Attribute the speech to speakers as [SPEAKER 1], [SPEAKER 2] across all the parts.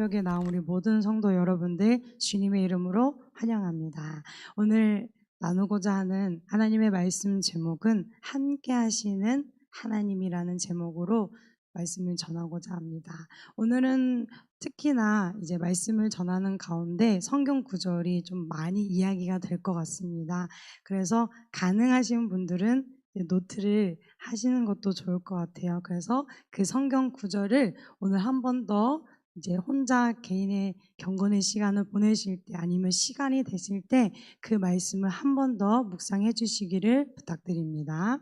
[SPEAKER 1] 새벽에 나온 우리 모든 성도 여러분들 주님의 이름으로 환영합니다. 오늘 나누고자 하는 하나님의 말씀 제목은 함께 하시는 하나님이라는 제목으로 말씀을 전하고자 합니다. 오늘은 특히나 이제 말씀을 전하는 가운데 성경 구절이 좀 많이 이야기가 될 것 같습니다. 그래서 가능하신 분들은 노트를 하시는 것도 좋을 것 같아요. 그래서 그 성경 구절을 오늘 한 번 더 이제 혼자 개인의 경건의 시간을 보내실 때 아니면 시간이 되실 때 그 말씀을 한 번 더 묵상해 주시기를 부탁드립니다.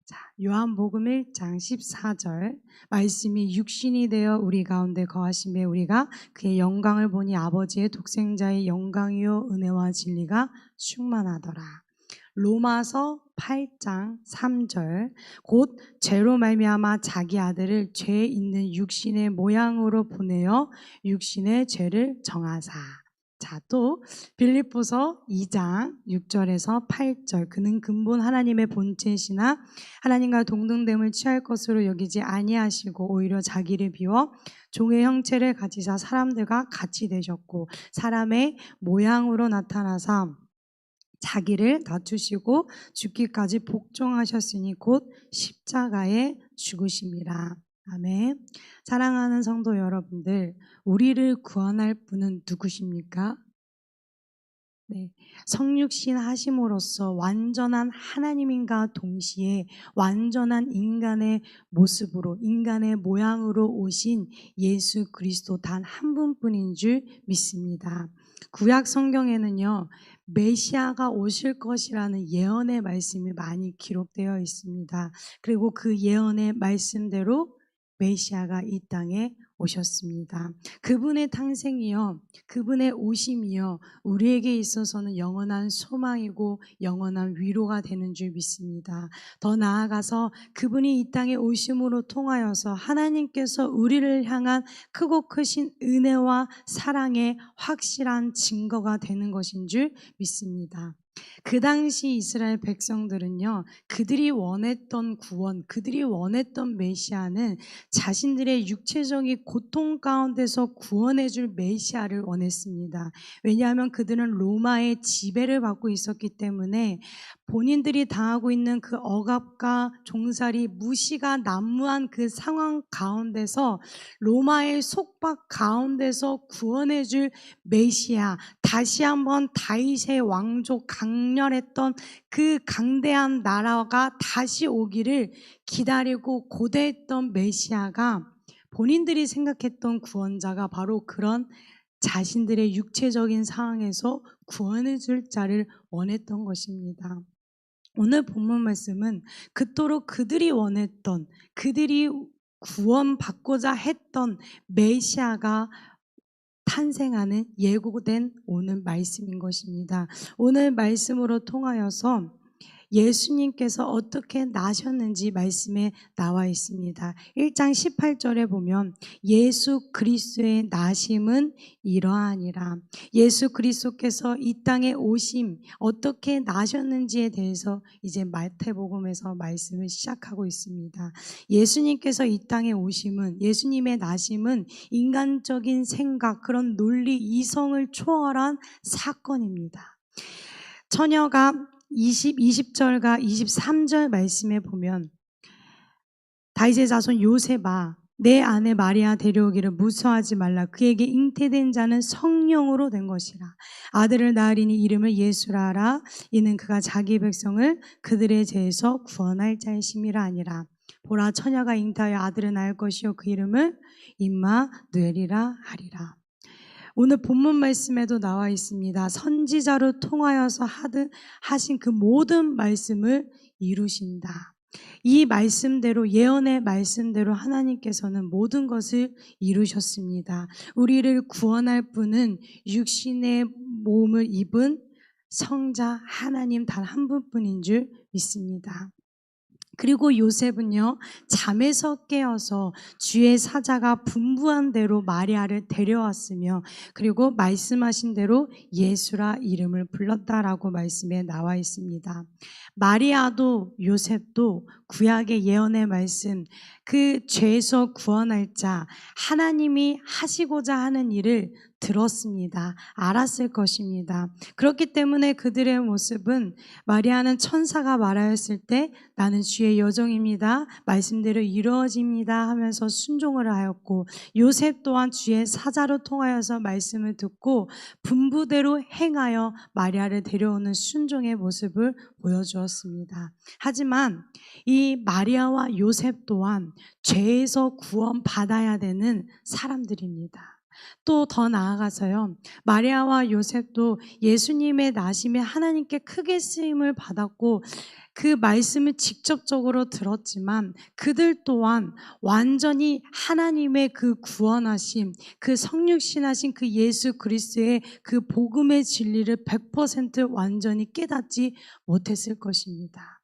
[SPEAKER 1] 자, 요한복음 1장 14절 말씀이 육신이 되어 우리 가운데 거하심에 우리가 그의 영광을 보니 아버지의 독생자의 영광이요 은혜와 진리가 충만하더라. 로마서 8장 3절 곧 죄로 말미암아 자기 아들을 죄 있는 육신의 모양으로 보내어 육신의 죄를 정하사. 자, 또 빌립보서 2장 6절에서 8절 그는 근본 하나님의 본체시나 하나님과 동등됨을 취할 것으로 여기지 아니하시고 오히려 자기를 비워 종의 형체를 가지사 사람들과 같이 되셨고 사람의 모양으로 나타나사 자기를 낮추시고 죽기까지 복종하셨으니 곧 십자가에 죽으심이라. 아멘. 사랑하는 성도 여러분들, 우리를 구원할 분은 누구십니까? 네, 성육신 하심으로써 완전한 하나님인가 동시에 완전한 인간의 모습으로 인간의 모양으로 오신 예수 그리스도 단 한 분뿐인 줄 믿습니다. 구약 성경에는요 메시아가 오실 것이라는 예언의 말씀이 많이 기록되어 있습니다. 그리고 그 예언의 말씀대로 메시아가 이 땅에 오셨습니다. 그분의 탄생이요 그분의 오심이요 우리에게 있어서는 영원한 소망이고 영원한 위로가 되는 줄 믿습니다. 더 나아가서 그분이 이 땅에 오심으로 통하여서 하나님께서 우리를 향한 크고 크신 은혜와 사랑의 확실한 증거가 되는 것인 줄 믿습니다. 그 당시 이스라엘 백성들은요 그들이 원했던 구원, 그들이 원했던 메시아는 자신들의 육체적인 고통 가운데서 구원해 줄 메시아를 원했습니다. 왜냐하면 그들은 로마의 지배를 받고 있었기 때문에 본인들이 당하고 있는 그 억압과 종살이, 무시가 난무한 그 상황 가운데서 로마의 속박 가운데서 구원해 줄 메시아, 다시 한번 다윗의 왕족 강렬했던 그 강대한 나라가 다시 오기를 기다리고 고대했던 메시아가 본인들이 생각했던 구원자가 바로 그런 자신들의 육체적인 상황에서 구원해 줄 자를 원했던 것입니다. 오늘 본문 말씀은 그토록 그들이 원했던, 그들이 구원받고자 했던 메시아가 탄생하는 예고된 오늘 말씀인 것입니다. 오늘 말씀으로 통하여서 예수님께서 어떻게 나셨는지 말씀에 나와 있습니다. 1장 18절에 보면 예수 그리스도의 나심은 이러하니라. 예수 그리스도께서 이 땅에 오심, 어떻게 나셨는지에 대해서 이제 마태복음에서 말씀을 시작하고 있습니다. 예수님께서 이 땅에 오심은, 예수님의 나심은 인간적인 생각, 그런 논리, 이성을 초월한 사건입니다. 처녀가 20절과 23절 말씀에 보면 다윗의 자손 요셉아 내 아내 마리아 데려오기를 무서워하지 말라. 그에게 잉태된 자는 성령으로 된 것이라. 아들을 낳으리니 이름을 예수라 하라. 이는 그가 자기 백성을 그들의 죄에서 구원할 자이심이라 아니라. 보라 처녀가 잉태하여 아들을 낳을 것이요 그 이름을 임마누엘이라 하리라. 오늘 본문 말씀에도 나와 있습니다. 선지자로 통하여서 하신 그 모든 말씀을 이루신다. 이 말씀대로, 예언의 말씀대로 하나님께서는 모든 것을 이루셨습니다. 우리를 구원할 분은 육신의 몸을 입은 성자 하나님 단 한 분뿐인 줄 믿습니다. 그리고 요셉은요 잠에서 깨어서 주의 사자가 분부한 대로 마리아를 데려왔으며 그리고 말씀하신 대로 예수라 이름을 불렀다라고 말씀에 나와 있습니다. 마리아도 요셉도 구약의 예언의 말씀, 그 죄에서 구원할 자 하나님이 하시고자 하는 일을 들었습니다. 알았을 것입니다. 그렇기 때문에 그들의 모습은 마리아는 천사가 말하였을 때 나는 주의 여종입니다. 말씀대로 이루어집니다 하면서 순종을 하였고, 요셉 또한 주의 사자로 통하여서 말씀을 듣고 분부대로 행하여 마리아를 데려오는 순종의 모습을 보여주었습니다. 하지만 이 마리아와 요셉 또한 죄에서 구원받아야 되는 사람들입니다. 또 더 나아가서요, 마리아와 요셉도 예수님의 나심에 하나님께 크게 쓰임을 받았고 그 말씀을 직접적으로 들었지만 그들 또한 완전히 하나님의 그 구원하심, 그 성육신하신 그 예수 그리스도의 그 복음의 진리를 100% 완전히 깨닫지 못했을 것입니다.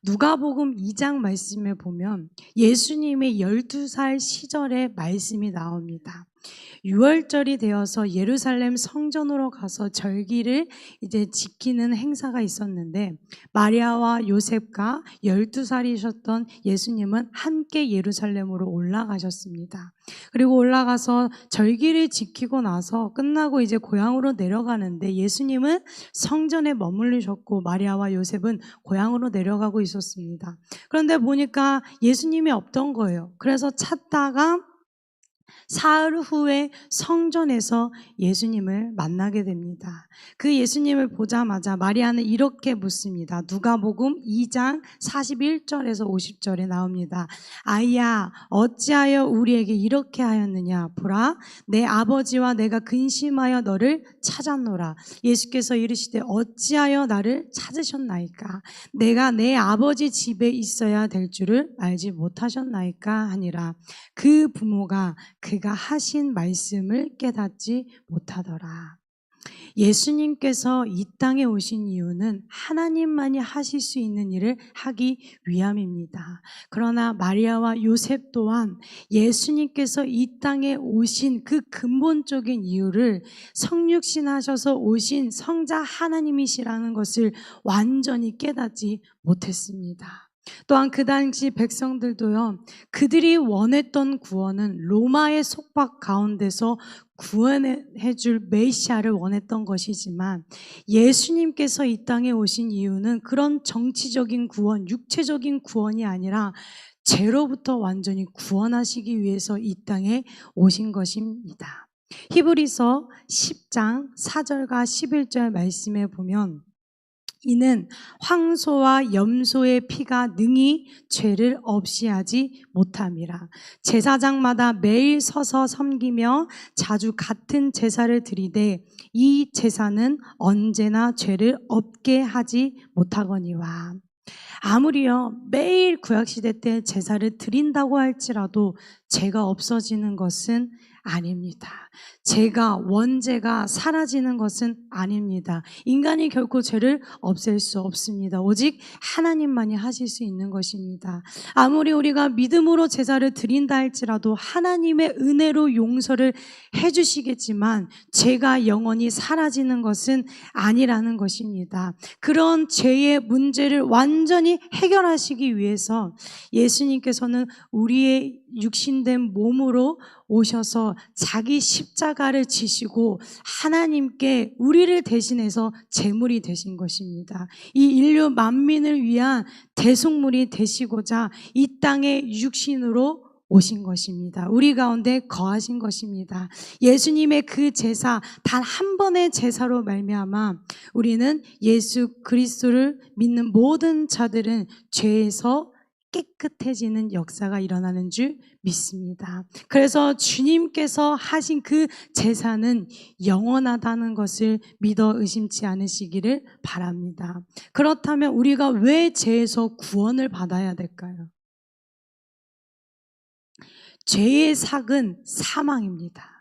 [SPEAKER 1] 누가복음 2장 말씀에 보면 예수님의 12살 시절의 말씀이 나옵니다. 유월절이 되어서 예루살렘 성전으로 가서 절기를 이제 지키는 행사가 있었는데, 마리아와 요셉과 12살이셨던 예수님은 함께 예루살렘으로 올라가셨습니다. 그리고 올라가서 절기를 지키고 나서 끝나고 이제 고향으로 내려가는데 예수님은 성전에 머물르셨고 마리아와 요셉은 고향으로 내려가고 있었습니다. 그런데 보니까 예수님이 없던 거예요. 그래서 찾다가 사흘 후에 성전에서 예수님을 만나게 됩니다. 그 예수님을 보자마자 마리아는 이렇게 묻습니다. 누가복음 2장 41절에서 50절에 나옵니다. 아이야, 어찌하여 우리에게 이렇게 하였느냐? 보라, 내 아버지와 내가 근심하여 너를 찾았노라. 예수께서 이르시되 어찌하여 나를 찾으셨나이까? 내가 내 아버지 집에 있어야 될 줄을 알지 못하셨나이까? 하니라. 그 부모가 그가 하신 말씀을 깨닫지 못하더라. 예수님께서 이 땅에 오신 이유는 하나님만이 하실 수 있는 일을 하기 위함입니다. 그러나 마리아와 요셉 또한 예수님께서 이 땅에 오신 그 근본적인 이유를 성육신하셔서 오신 성자 하나님이시라는 것을 완전히 깨닫지 못했습니다. 또한 그 당시 백성들도요, 그들이 원했던 구원은 로마의 속박 가운데서 구원해 줄 메시아를 원했던 것이지만 예수님께서 이 땅에 오신 이유는 그런 정치적인 구원, 육체적인 구원이 아니라 죄로부터 완전히 구원하시기 위해서 이 땅에 오신 것입니다. 히브리서 10장 4절과 11절 말씀에 보면 이는 황소와 염소의 피가 능히 죄를 없이 하지 못함이라. 제사장마다 매일 서서 섬기며 자주 같은 제사를 드리되 이 제사는 언제나 죄를 없게 하지 못하거니와. 아무리요 매일 구약시대 때 제사를 드린다고 할지라도 죄가 없어지는 것은 아닙니다. 죄가, 원죄가 사라지는 것은 아닙니다. 인간이 결코 죄를 없앨 수 없습니다. 오직 하나님만이 하실 수 있는 것입니다. 아무리 우리가 믿음으로 제사를 드린다 할지라도 하나님의 은혜로 용서를 해주시겠지만 죄가 영원히 사라지는 것은 아니라는 것입니다. 그런 죄의 문제를 완전히 해결하시기 위해서 예수님께서는 우리의 육신된 몸으로 오셔서 자기 십자가를 지시고 하나님께 우리를 대신해서 제물이 되신 것입니다. 이 인류 만민을 위한 대속물이 되시고자 이 땅에 육신으로 오신 것입니다. 우리 가운데 거하신 것입니다. 예수님의 그 제사, 단 한 번의 제사로 말미암아 우리는 예수 그리스도를 믿는 모든 자들은 죄에서 깨끗해지는 역사가 일어나는 줄 믿습니다. 그래서 주님께서 하신 그 제사는 영원하다는 것을 믿어 의심치 않으시기를 바랍니다. 그렇다면 우리가 왜 죄에서 구원을 받아야 될까요? 죄의 삭은 사망입니다.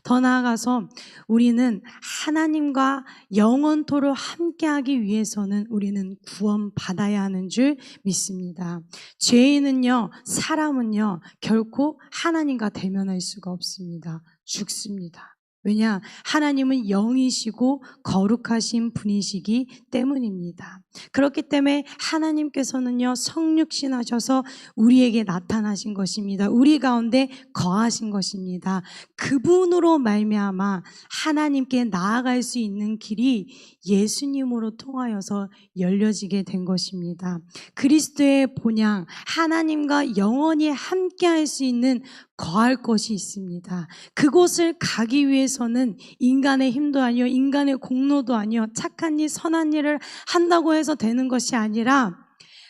[SPEAKER 1] 더 나아가서 우리는 하나님과 영원토록 함께하기 위해서는 우리는 구원받아야 하는 줄 믿습니다. 죄인은요, 사람은요 결코 하나님과 대면할 수가 없습니다. 죽습니다. 왜냐? 하나님은 영이시고 거룩하신 분이시기 때문입니다. 그렇기 때문에 하나님께서는요, 성육신하셔서 우리에게 나타나신 것입니다. 우리 가운데 거하신 것입니다. 그분으로 말미암아 하나님께 나아갈 수 있는 길이 예수님으로 통하여서 열려지게 된 것입니다. 그리스도의 본향, 하나님과 영원히 함께할 수 있는 거할 곳이 있습니다. 그곳을 가기 위해서는 인간의 힘도 아니요, 인간의 공로도 아니요, 착한 일, 선한 일을 한다고 해서 되는 것이 아니라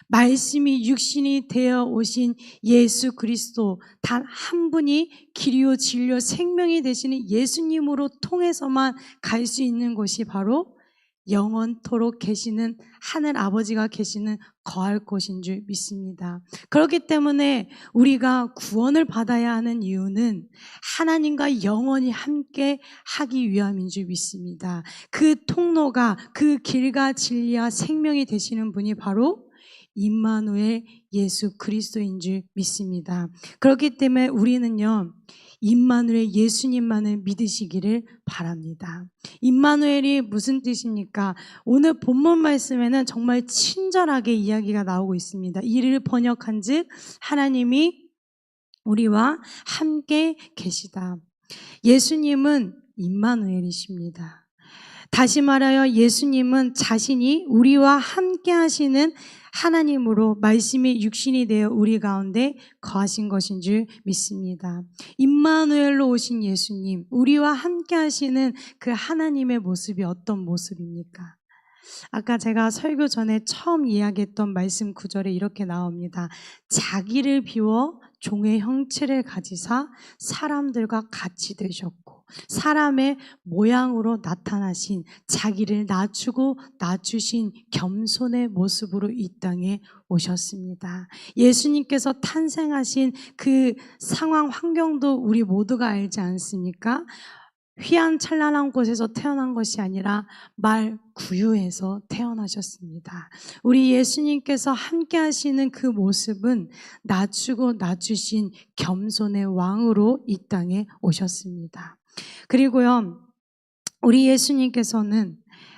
[SPEAKER 1] 말씀이 육신이 되어 오신 예수 그리스도 단 한 분이 길이요 진리요 생명이 되시는 예수님으로 통해서만 갈 수 있는 곳이 바로 영원토록 계시는 하늘 아버지가 계시는 거할 곳인 줄 믿습니다. 그렇기 때문에 우리가 구원을 받아야 하는 이유는 하나님과 영원히 함께 하기 위함인 줄 믿습니다. 그 통로가, 그 길과 진리와 생명이 되시는 분이 바로 임마누엘 예수 그리스도인 줄 믿습니다. 그렇기 때문에 우리는요, 임마누엘 예수님만을 믿으시기를 바랍니다. 임마누엘이 무슨 뜻입니까? 오늘 본문 말씀에는 정말 친절하게 이야기가 나오고 있습니다. 이를 번역한즉 하나님이 우리와 함께 계시다. 예수님은 임마누엘이십니다. 다시 말하여 예수님은 자신이 우리와 함께 하시는 하나님으로 말씀이 육신이 되어 우리 가운데 거하신 것인 줄 믿습니다. 임마누엘로 오신 예수님, 우리와 함께 하시는 그 하나님의 모습이 어떤 모습입니까? 아까 제가 설교 전에 처음 이야기했던 말씀 구절에 이렇게 나옵니다. 자기를 비워 종의 형체를 가지사 사람들과 같이 되셨고 사람의 모양으로 나타나신 자기를 낮추고 낮추신 겸손의 모습으로 이 땅에 오셨습니다. 예수님께서 탄생하신 그 상황 환경도 우리 모두가 알지 않습니까? 휘황찬란한 곳에서 태어난 것이 아니라 말 구유에서 태어나셨습니다. 우리 예수님께서 함께 하시는 그 모습은 낮추고 낮추신 겸손의 왕으로 이 땅에 오셨습니다. 그리고요, 우리 예수님께서는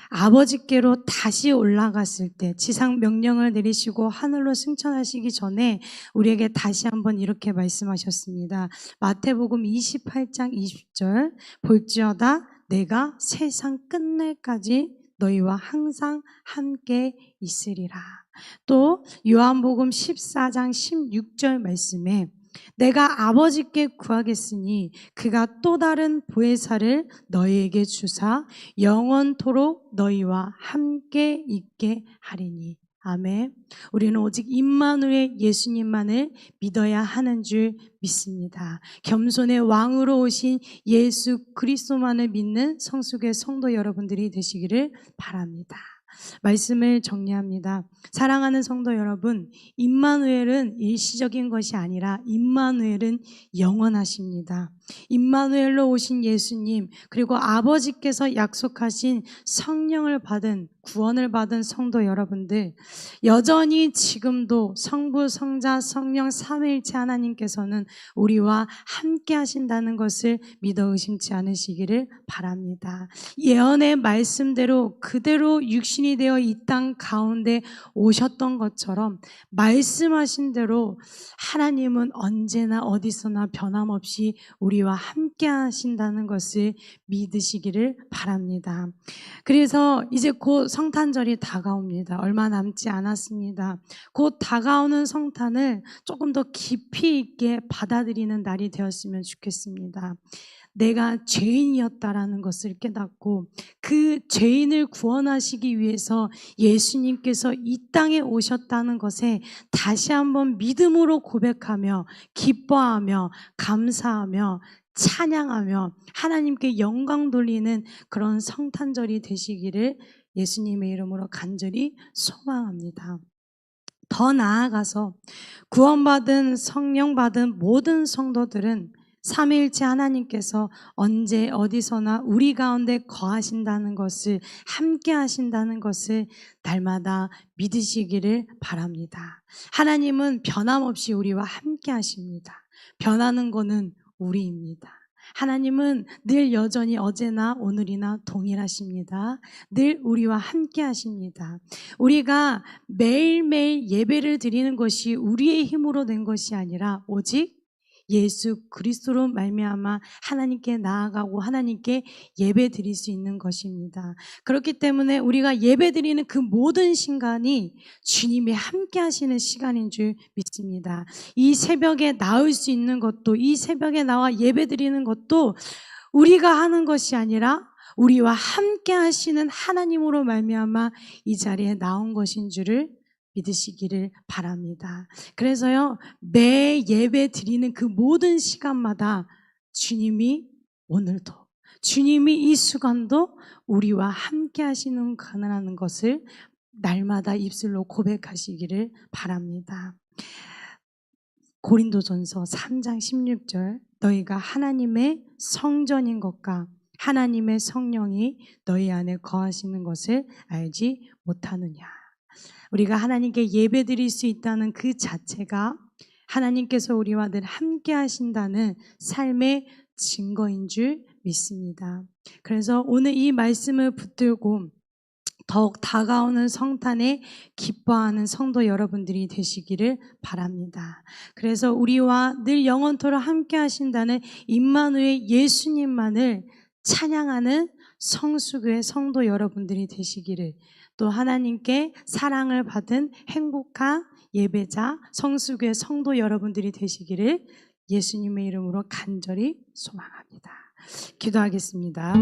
[SPEAKER 1] 아버지께로 다시 올라갔을 때 지상 명령을 내리시고 하늘로 승천하시기 전에 우리에게 다시 한번 이렇게 말씀하셨습니다. 마태복음 28장 20절, 볼지어다 내가 세상 끝날까지 너희와 항상 함께 있으리라. 또 요한복음 14장 16절 말씀에 내가 아버지께 구하겠으니 그가 또 다른 보혜사를 너희에게 주사 영원토록 너희와 함께 있게 하리니. 아멘. 우리는 오직 임마누엘 예수님만을 믿어야 하는 줄 믿습니다. 겸손의 왕으로 오신 예수 그리스도만을 믿는 성숙의 성도 여러분들이 되시기를 바랍니다. 말씀을 정리합니다. 사랑하는 성도 여러분, 임마누엘은 일시적인 것이 아니라 임마누엘은 영원하십니다. 임마누엘로 오신 예수님, 그리고 아버지께서 약속하신 성령을 받은, 구원을 받은 성도 여러분들, 여전히 지금도 성부, 성자, 성령 삼위일체 하나님께서는 우리와 함께 하신다는 것을 믿어 의심치 않으시기를 바랍니다. 예언의 말씀대로 그대로 육신이 되어 이 땅 가운데 오셨던 것처럼 말씀하신 대로 하나님은 언제나 어디서나 변함없이 우리와 함께 하신다는 것을 믿으시기를 바랍니다. 그래서 이제 곧 성탄절이 다가옵니다. 얼마 남지 않았습니다. 곧 다가오는 성탄을 조금 더 깊이 있게 받아들이는 날이 되었으면 좋겠습니다. 내가 죄인이었다라는 것을 깨닫고 그 죄인을 구원하시기 위해서 예수님께서 이 땅에 오셨다는 것에 다시 한번 믿음으로 고백하며 기뻐하며 감사하며 찬양하며 하나님께 영광 돌리는 그런 성탄절이 되시기를 예수님의 이름으로 간절히 소망합니다. 더 나아가서 구원받은 성령 받은 모든 성도들은 삼위일체 하나님께서 언제 어디서나 우리 가운데 거하신다는 것을, 함께 하신다는 것을 날마다 믿으시기를 바랍니다. 하나님은 변함없이 우리와 함께 하십니다. 변하는 것은 우리입니다. 하나님은 늘 여전히 어제나 오늘이나 동일하십니다. 늘 우리와 함께 하십니다. 우리가 매일매일 예배를 드리는 것이 우리의 힘으로 된 것이 아니라 오직 예수 그리스도로 말미암아 하나님께 나아가고 하나님께 예배 드릴 수 있는 것입니다. 그렇기 때문에 우리가 예배 드리는 그 모든 시간이 주님이 함께 하시는 시간인 줄 믿습니다. 이 새벽에 나올 수 있는 것도, 이 새벽에 나와 예배 드리는 것도 우리가 하는 것이 아니라 우리와 함께 하시는 하나님으로 말미암아 이 자리에 나온 것인 줄을 믿으시기를 바랍니다. 그래서요, 매 예배 드리는 그 모든 시간마다 주님이 오늘도, 주님이 이 순간도 우리와 함께 하시는 가능한 것을 날마다 입술로 고백하시기를 바랍니다. 고린도전서 3장 16절, 너희가 하나님의 성전인 것과 하나님의 성령이 너희 안에 거하시는 것을 알지 못하느냐. 우리가 하나님께 예배드릴 수 있다는 그 자체가 하나님께서 우리와 늘 함께 하신다는 삶의 증거인 줄 믿습니다. 그래서 오늘 이 말씀을 붙들고 더욱 다가오는 성탄에 기뻐하는 성도 여러분들이 되시기를 바랍니다. 그래서 우리와 늘 영원토록 함께 하신다는 임마누엘 예수님만을 찬양하는 성수교의 성도 여러분들이 되시기를, 또 하나님께 사랑을 받은 행복한 예배자 성수교의 성도 여러분들이 되시기를 예수님의 이름으로 간절히 소망합니다. 기도하겠습니다.